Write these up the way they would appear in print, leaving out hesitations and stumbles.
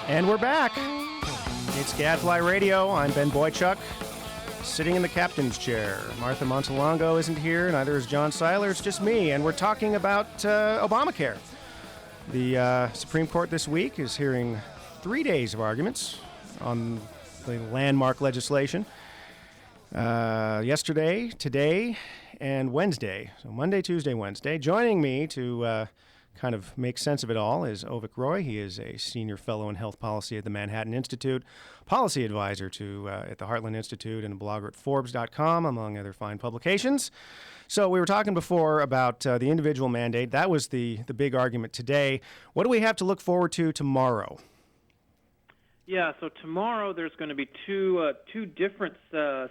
And we're back. It's Gadfly Radio. I'm Ben Boychuk, sitting in the captain's chair. Martha Montelongo isn't here, neither is John Seiler. It's just me, and we're talking about Obamacare. The Supreme Court this week is hearing 3 days of arguments on the landmark legislation. Yesterday, today, and Wednesday. So Monday, Tuesday, Wednesday. Joining me to kind of make sense of it all is Avik Roy. He is a senior fellow in health policy at the Manhattan Institute, policy advisor at the Heartland Institute, and a blogger at Forbes.com, among other fine publications. So we were talking before about the individual mandate. That was the big argument today. What do we have to look forward to tomorrow? Yeah, so tomorrow there's going to be two different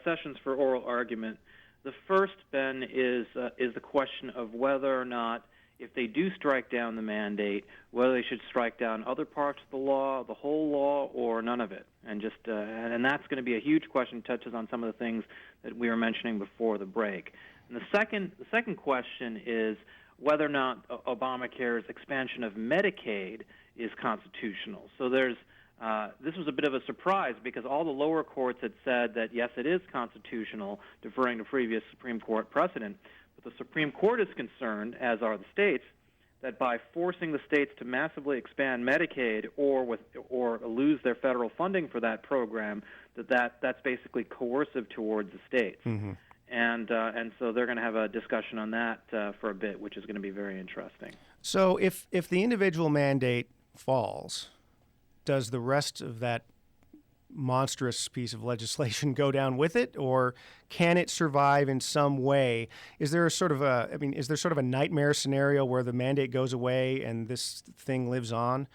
sessions for oral argument. The first, Ben, is the question of whether or not, if they do strike down the mandate, whether they should strike down other parts of the law, the whole law, or none of it. And and that's going to be a huge question. Touches on some of the things that we were mentioning before the break. And the second question is whether or not Obamacare's expansion of Medicaid is constitutional. So this was a bit of a surprise because all the lower courts had said that, yes, it is constitutional, deferring to previous Supreme Court precedent. But the Supreme Court is concerned, as are the states, that by forcing the states to massively expand Medicaid or lose their federal funding for that program, that's basically coercive towards the states. Mm-hmm. And so they're going to have a discussion on that for a bit, which is going to be very interesting. So if the individual mandate falls, does the rest of that monstrous piece of legislation go down with it, or can it survive in some way? Is there sort of a nightmare scenario where the mandate goes away and this thing lives on?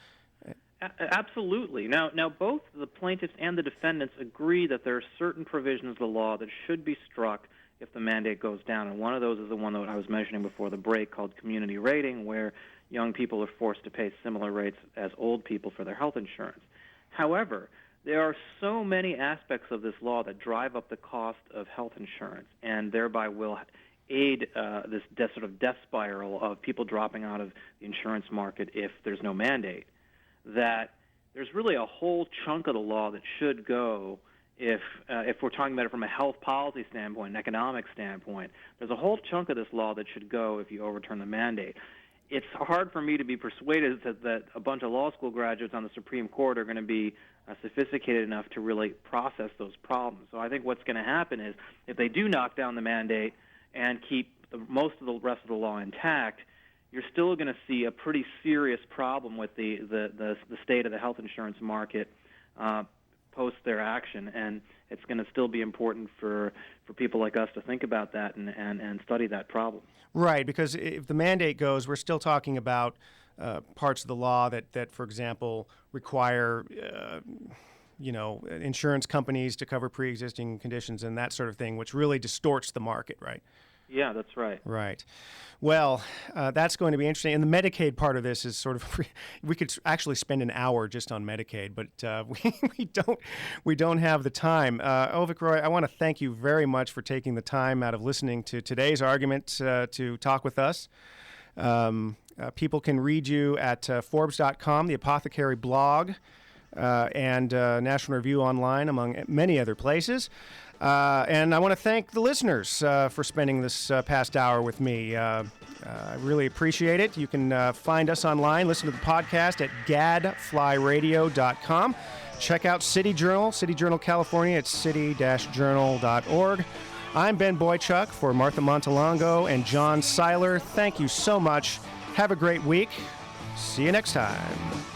Absolutely. Now, both the plaintiffs and the defendants agree that there are certain provisions of the law that should be struck if the mandate goes down, and one of those is the one that I was mentioning before the break called community rating, where young people are forced to pay similar rates as old people for their health insurance. However, there are so many aspects of this law that drive up the cost of health insurance and thereby will aid this sort of death spiral of people dropping out of the insurance market if there's no mandate, that there's really a whole chunk of the law that should go if we're talking about it from a health policy standpoint, an economic standpoint. There's a whole chunk of this law that should go if you overturn the mandate. It's hard for me to be persuaded that a bunch of law school graduates on the Supreme Court are going to be sophisticated enough to really process those problems. So I think what's going to happen is if they do knock down the mandate and keep most of the rest of the law intact, you're still going to see a pretty serious problem with the state of the health insurance market post their action, and it's going to still be important for people like us to think about that and study that problem. Right, because if the mandate goes, we're still talking about parts of the law that for example, require insurance companies to cover pre-existing conditions and that sort of thing, which really distorts the market, right? Yeah, that's right. Right. Well, that's going to be interesting. And the Medicaid part of this is sort of we could actually spend an hour just on Medicaid, but we don't have the time. Avik Roy, I want to thank you very much for taking the time out of listening to today's argument to talk with us. People can read you at Forbes.com, the Apothecary blog, and National Review Online, among many other places. And I want to thank the listeners for spending this past hour with me. I really appreciate it. You can find us online, listen to the podcast at gadflyradio.com. Check out City Journal California at city-journal.org. I'm Ben Boychuk for Martha Montelongo and John Seiler. Thank you so much. Have a great week. See you next time.